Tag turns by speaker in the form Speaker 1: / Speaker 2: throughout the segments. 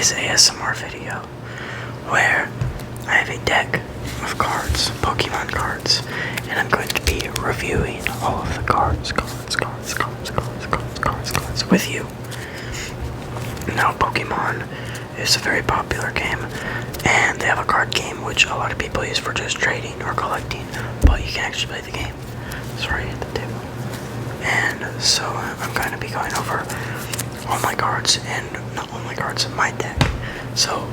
Speaker 1: today's ASMR video where I have a deck of cards, Pokemon cards, and I'm going to be reviewing all of the cards with you. Now, Pokemon is a very popular game, and they have a card game which a lot of people use for just trading or collecting, but you can actually play the game. Sorry, at the table. And so I'm going to be going over all my cards, and not all my cards, my deck. So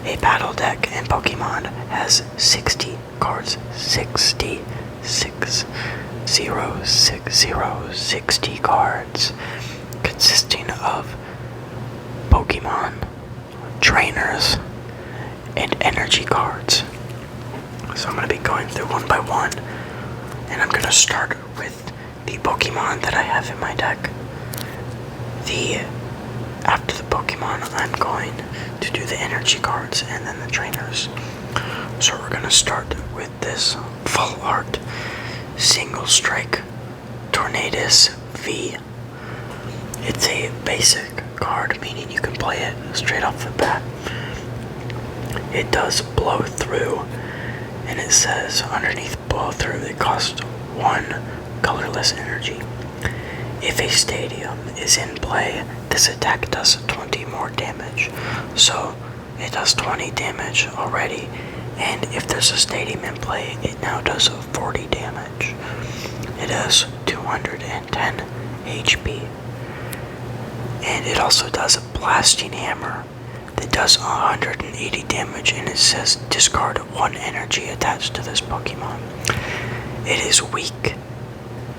Speaker 1: a battle deck in Pokemon has 60 cards. 60 cards, consisting of Pokemon, trainers, and energy cards. So I'm going to be going through one by one, and I'm going to start with the Pokemon that I have in my deck. After the Pokemon, I'm going to do the energy cards and then the trainers. So we're going to start with this full art single strike Tornadus V. It's a basic card, meaning you can play it straight off the bat. It does blow through, and it says underneath blow through it costs 1 colorless energy. If a stadium is in play, this attack does 20 more damage. So it does 20 damage already, and if there's a stadium in play, it now does 40 damage. It has 210 HP. And it also does a blasting hammer that does 180 damage, and it says discard 1 energy attached to this Pokemon. It is weak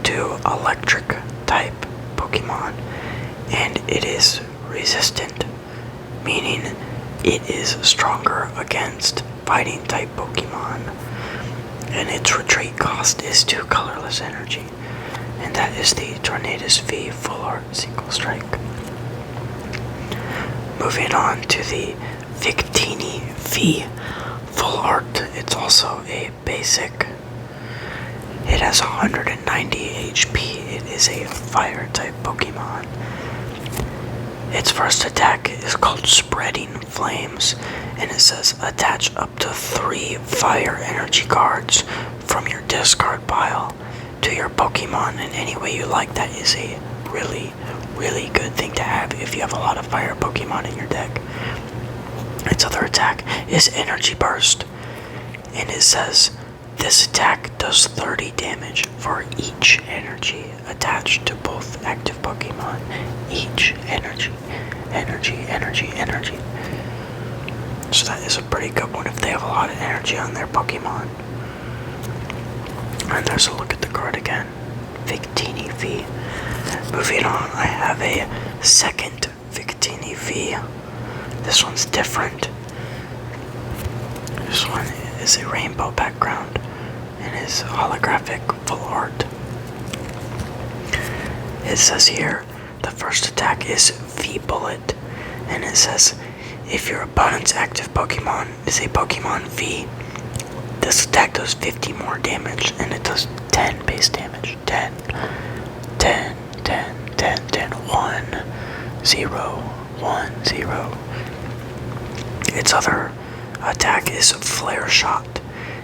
Speaker 1: to electric type Pokemon, and it is resistant, meaning it is stronger against fighting type Pokemon, and its retreat cost is 2 colorless energy. And that is the Tornadus V full art single strike. Moving on to the Victini V full art. It's also a basic. It has 190 HP. It is a fire type Pokemon. Its first attack is called Spreading Flames, and it says attach up to 3 fire energy cards from your discard pile to your Pokemon in any way you like. That is a really good thing to have if you have a lot of fire Pokemon in your deck. Its other attack is Energy Burst, and it says this attack does 30 damage for each energy attached to both active Pokemon. Each energy. So that is a pretty good one if they have a lot of energy on their Pokemon. And there's a look at the card again. Victini V. Moving on, I have a second Victini V. This one's different. This one is a rainbow background and is holographic full art. It says here, the first attack is V-Bullet, and it says, if your opponent's active Pokemon is a Pokemon V, this attack does 50 more damage, and it does 10 base damage. 10, 1, 0, 1, 0. Its other attack is Flare Shot,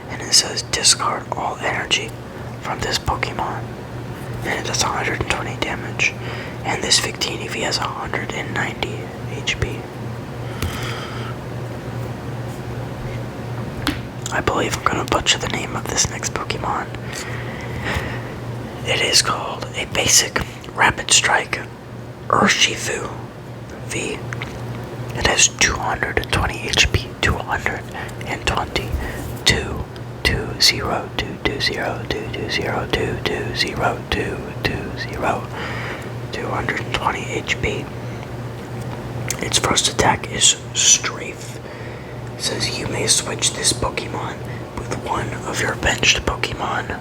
Speaker 1: and it says discard all energy from this Pokemon, and it does 120 damage. And this Victini V has 190 HP. I believe I'm gonna butcher the name of this next Pokemon. It is called a basic Rapid Strike Urshifu V. It has 220 HP, 220, 220, 220 HP. Its first attack is Strafe. It says you may switch this Pokemon with one of your benched Pokemon.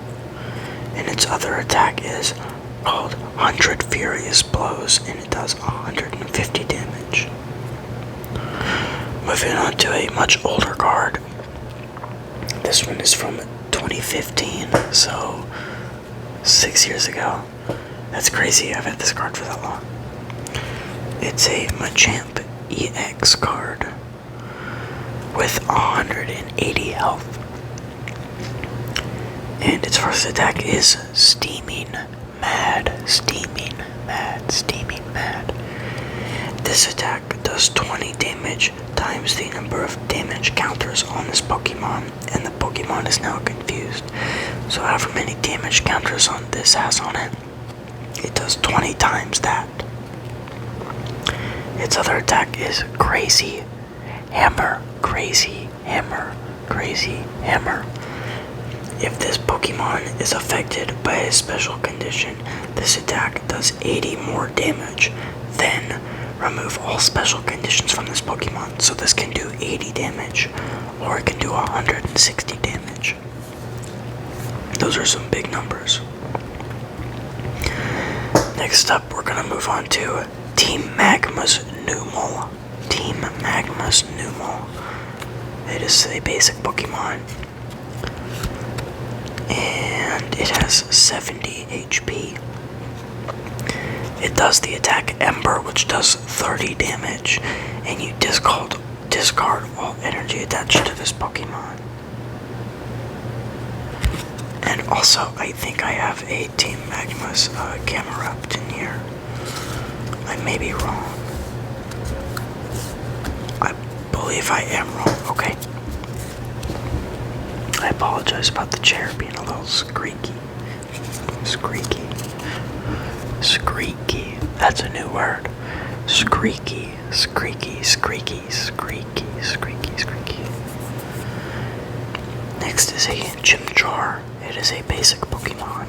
Speaker 1: And its other attack is called 100 Furious Blows, and it does 150 damage. Moving on to a much older card. This one is from 2015, so 6 years ago. That's crazy, I've had this card for that long. It's a Machamp EX card with 180 health. And its first attack is Steaming Mad. Steaming Mad. Steaming Mad. This attack does 20 damage times the number of damage counters on this Pokemon, and the Pokemon is now confused. So however many damage counters on this has on it, it does 20 times that. Its other attack is Crazy Hammer. Crazy Hammer. Crazy Hammer. If this Pokemon is affected by a special condition, this attack does 80 more damage. Then remove all special conditions from this Pokemon. So this can do 80 damage, or it can do 160 damage. Those are some big numbers. Next up, we're gonna move on to Team Magma's Numel. Team Magma's Numel. It is a basic Pokemon, and it has 70 HP. It does the attack Ember, which does 30 damage, and you discard all energy attached to this Pokemon. And also, I think I have a Team Magma's Camerupt in here. I may be wrong. I believe I am wrong. Okay. I apologize about the chair being a little squeaky. Squeaky. Squeaky. That's a new word. Squeaky. Squeaky. Squeaky. Squeaky. Squeaky. Squeaky. Next is a Chimchar. It is a basic Pokemon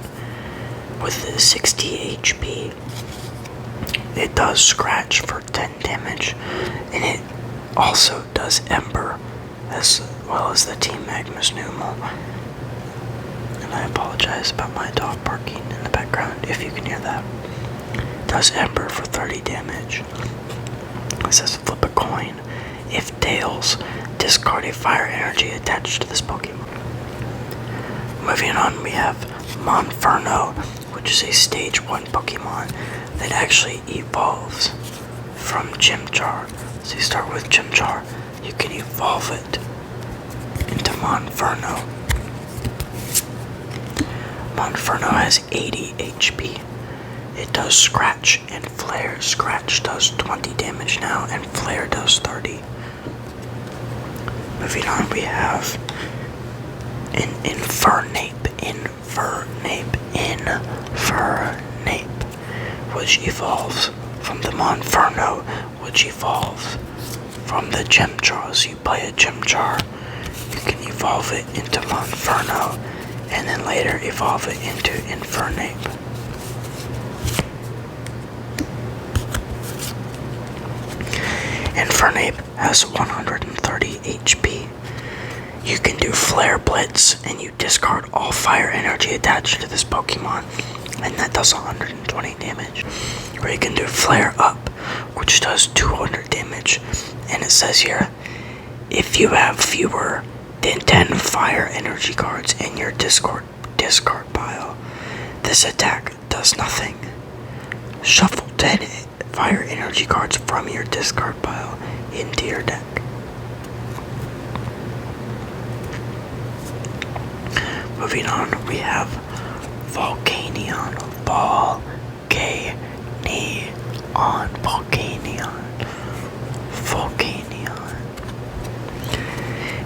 Speaker 1: with 60 HP. It does Scratch for 10 damage, and it also does Ember, as well as the Team Magma's Numel. And I apologize about my dog barking in the background, if you can hear that. It does Ember for 30 damage. It says flip a coin. If tails, discard a fire energy attached to this Pokemon. Moving on, we have Monferno, which is a stage 1 Pokemon that actually evolves from Chimchar. So you start with Chimchar, you can evolve it into Monferno. Monferno has 80 HP. It does Scratch and Flare. Scratch does 20 damage now, and Flare does 30. Moving on, we have an Infernape, which evolves from the Monferno, which evolves from the Chimchar. So you play a Chimchar, you can evolve it into Monferno, and then later evolve it into Infernape. Infernape has 130 HP. You can do Flare Blitz, and you discard all fire energy attached to this Pokemon, and that does 120 damage. Or you can do Flare Up, which does 200 damage, and it says here, if you have fewer than 10 fire energy cards in your discard pile, this attack does nothing. Shuffle 10 fire energy cards from your discard pile into your deck. Moving on, we have Volcanion. Volcanion.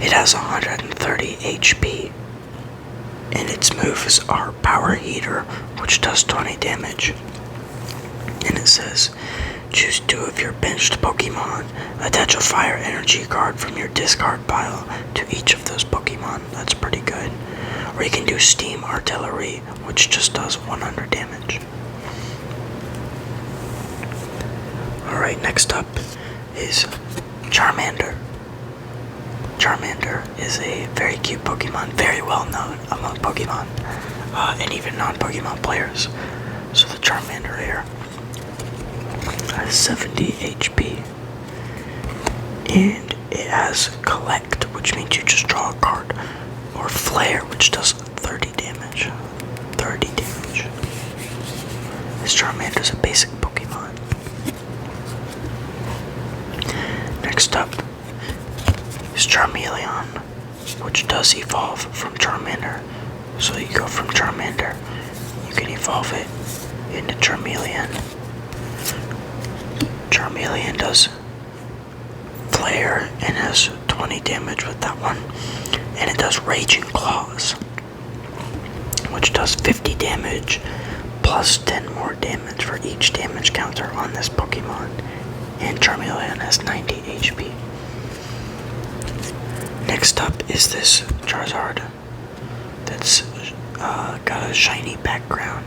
Speaker 1: It has 130 HP, and its moves are Power Heater, which does 20 damage. And it says, choose 2 of your benched Pokemon, attach a fire energy card from your discard pile to each of those Pokemon. That's pretty good. Or you can do Steam Artillery, which just does 100 damage. Alright, next up is Charmander. Charmander is a very cute Pokemon, very well known among Pokemon, and even non-Pokemon players. So the Charmander here has 70 HP, and it has Collect, which means you just draw a card, or Flare, which does 30 damage. 30 damage. This Charmander is a basic Pokemon. Next up is Charmeleon, which does evolve from Charmander. So you go from Charmander, you can evolve it into Charmeleon. Charmeleon does Flare and has 20 damage with that one. And it does Raging Claws, which does 50 damage plus 10 more damage for each damage counter on this Pokemon. And Charmeleon has 90 HP. Next up is this Charizard that's got a shiny background.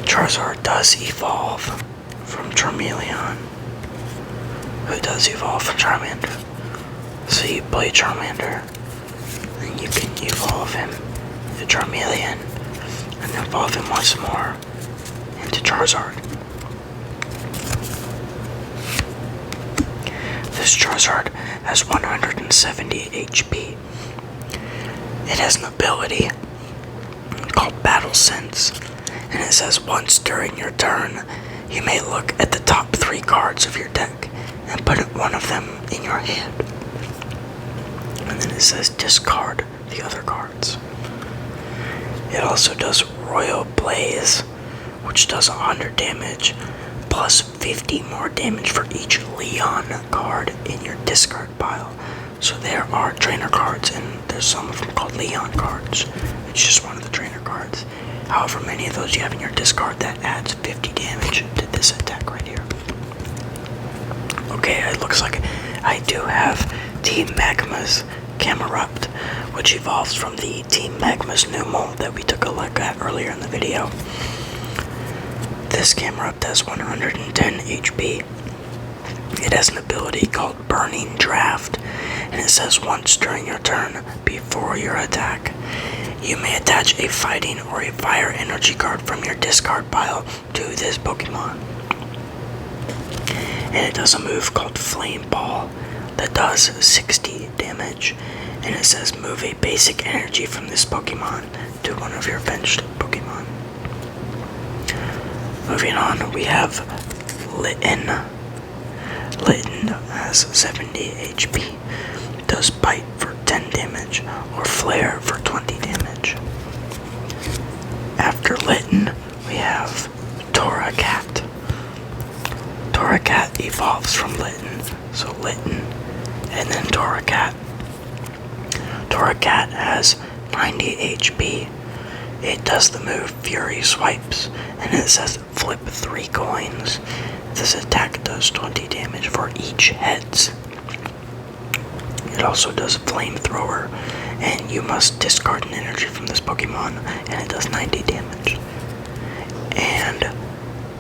Speaker 1: Charizard does evolve from Charmeleon, who does evolve from Charmander. So you play Charmander, then you can evolve him to Charmeleon, and evolve him once more into Charizard. This Charizard has 170 HP. It has an ability called Battle Sense, and it says once during your turn, you may look at the top 3 cards of your deck and put one of them in your hand. And then it says discard the other cards. It also does Royal Blaze, which does 100 damage, plus 50 more damage for each Leon card in your discard pile. So there are trainer cards, and there's some of them called Leon cards. It's just one of the trainer cards. However many of those you have in your discard, that adds 50 damage to this attack right here. Okay, it looks like I do have Team Magma's Camerupt, which evolves from the Team Magma's Numel that we took a look at earlier in the video. This Camerupt has 110 HP. It has an ability called Burning Draft, and it says once during your turn, before your attack, you may attach a fighting or a fire energy card from your discard pile to this Pokemon. And it does a move called Flame Ball that does 60 damage, and it says move a basic energy from this Pokemon to one of your benched Pokemon. Moving on, we have Litten. Litten has 70 HP, does Bite for 10 damage, or Flare for 20 damage. After Litten, we have Torracat. Torracat evolves from Litten, so Litten, and then Torracat. Torracat has 90 HP. It does the move Fury Swipes, and it says flip 3 coins. This attack does 20 damage for each heads. It also does Flamethrower, and you must discard an energy from this Pokemon, and it does 90 damage. And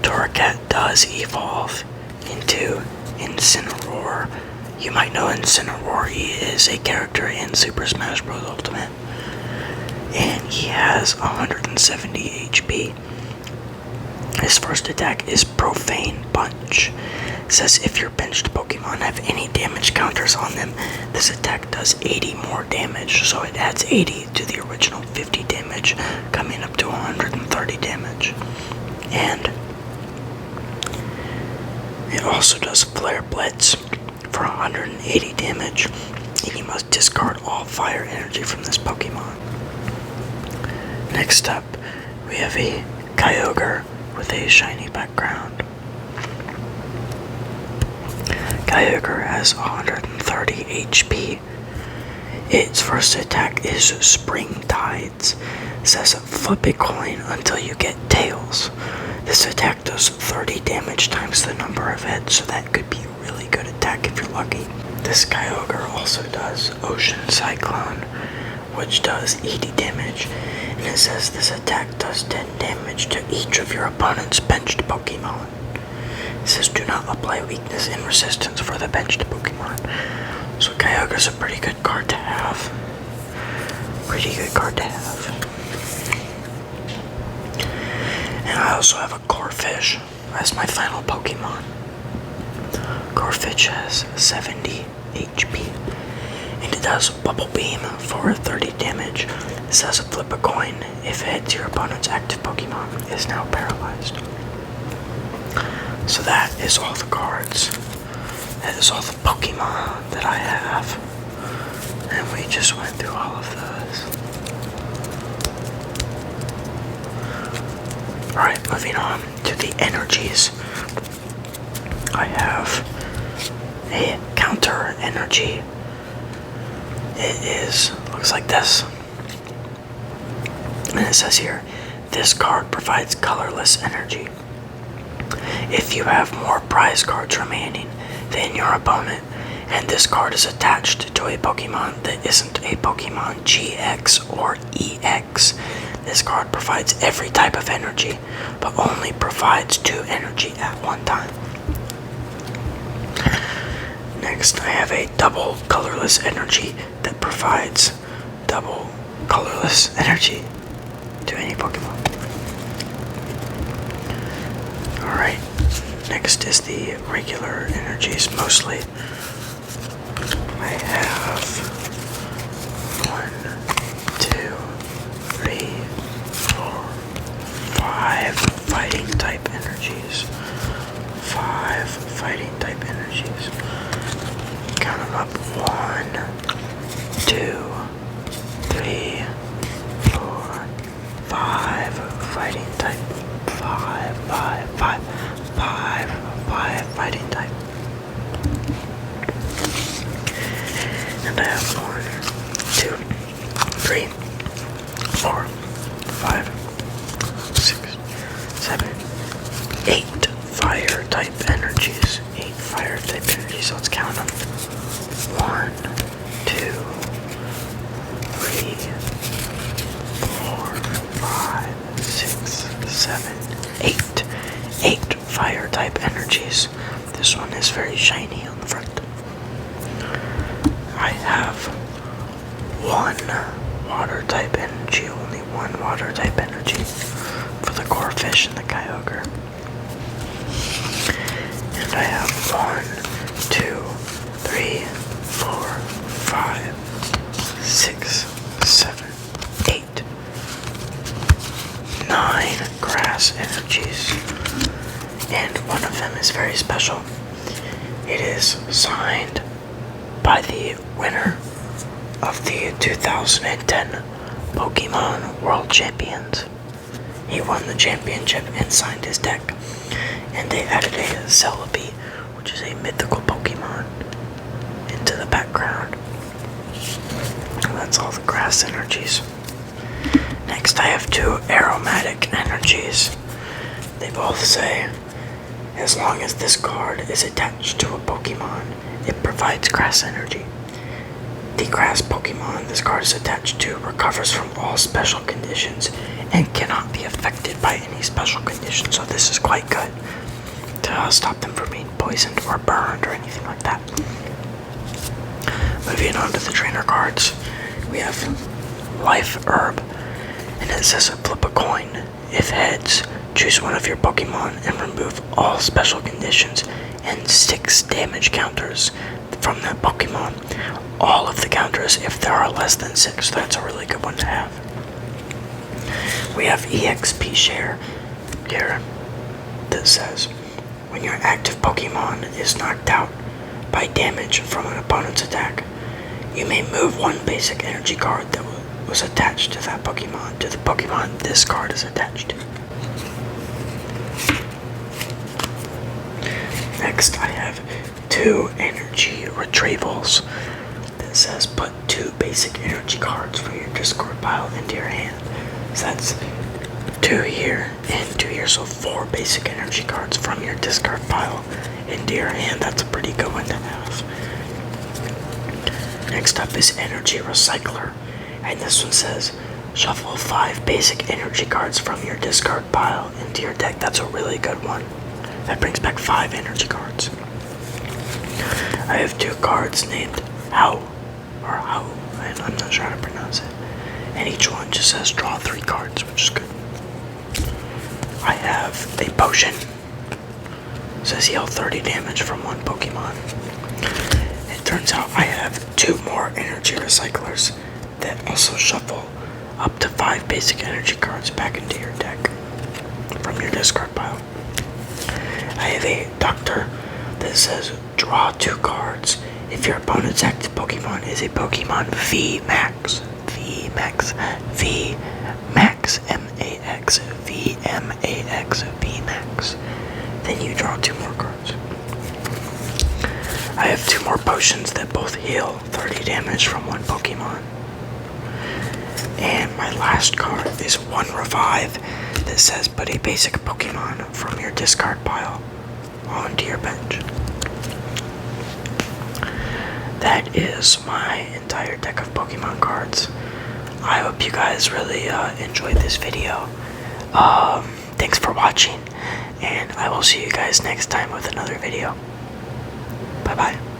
Speaker 1: Torracat does evolve into Incineroar. You might know Incineroar, he is a character in Super Smash Bros. Ultimate. And he has 170 HP. His first attack is Profane Punch. It says if your benched Pokemon have any damage counters on them, this attack does 80 more damage, so it adds 80 to the original 50 damage, coming up to 130 damage. And it also does Flare Blitz for 180 damage, and you must discard all fire energy from this Pokemon. Next up, we have a Kyogre with a shiny background. Kyogre has 130 HP. Its first attack is Spring Tides. It says flip a coin until you get tails. This attack does 30 damage times the number of heads, so that could be a really good attack if you're lucky. This Kyogre also does Ocean Cyclone, which does 80 damage, and it says this attack does 10 damage to each of your opponent's benched Pokemon. It says do not apply weakness and resistance for the benched Pokemon. So Kyogre's a pretty good card to have. Pretty good card to have. And I also have a Corphish as my final Pokemon. Corphish has 70 HP. And it does Bubble Beam for 30 damage. It says flip a coin if it hits your opponent's active Pokemon is now paralyzed. So that is all the cards That is all the Pokemon that I have. And we just went through all of those. Alright, moving on to the energies. I have a counter energy. Looks like this. And it says here, this card provides colorless energy. If you have more prize cards remaining than your opponent, and this card is attached to a Pokemon that isn't a Pokemon GX or EX, this card provides every type of energy, but only provides 2 energy at one time. Next, I have a double colorless energy that provides double colorless energy to any Pokemon. Alright, next is the regular energies mostly. I have 1, 2, 3, 4, 5 fighting type energies. 5 fighting type energies. Count them up. 1, 2, 3, 4, 5 fighting type. 5 fighting type. And I have 1, 2, 3, 4, 5, 6, 7, 8 fire type energies. 8 fire type energies. Let's count them. 1, 2, 3, 4, 5, 6, 7, 8. 8 fire type energies. This one is very shiny on the front. I have 1 water type energy, only 1 water type energy for the Corphish and the Kyogre. And I have 1, 2, 3, 4, 5, 6, 7, 8, 9 grass energies. And one of them is very special. It is signed by the winner of the 2010 Pokemon World Champions. He won the championship and signed his deck. And they added a Celebi, which is a mythical Pokemon, into the background. And that's all the grass energies. Next I have 2 aromatic energies. They both say, as long as this card is attached to a Pokemon, it provides grass energy. The grass Pokemon this card is attached to recovers from all special conditions and cannot be affected by any special conditions, so this is quite good to stop them from being poisoned or burned or anything like that. Moving on to the trainer cards, we have Life Herb, and it says flip a coin. If heads, choose one of your Pokemon and remove all special conditions and 6 damage counters from that Pokemon. All of the counters if there are less than 6, so that's a really good one to have. We have EXP share here that says, when your active Pokemon is knocked out by damage from an opponent's attack, you may move 1 basic energy card that was attached to that Pokemon to the Pokemon this card is attached to. Next, I have 2 energy retrievals that says put 2 basic energy cards from your discard pile into your hand. So that's 2 here and 2 here, so 4 basic energy cards from your discard pile into your hand. That's a pretty good one to have. Next up is Energy Recycler, and this one says shuffle 5 basic energy cards from your discard pile into your deck. That's a really good one. That brings back 5 energy cards. I have 2 cards named How, and I'm not sure how to pronounce it. And each one just says draw 3 cards, which is good. I have a potion. It says heal 30 damage from 1 Pokemon. It turns out I have 2 more energy recyclers that also shuffle up to 5 basic energy cards back into your deck from your discard pile. I have a doctor that says draw 2 cards if your opponent's active Pokemon is a Pokemon VMAX. VMAX. VMAX. M-A-X. VMAX. VMAX. Then you draw 2 more cards. I have 2 more potions that both heal 30 damage from 1 Pokemon. And my last card is 1 revive that says put a basic Pokemon from your discard pile onto your bench. That is my entire deck of Pokemon cards. I hope you guys really enjoyed this video. Thanks for watching, and I will see you guys next time with another video. Bye bye.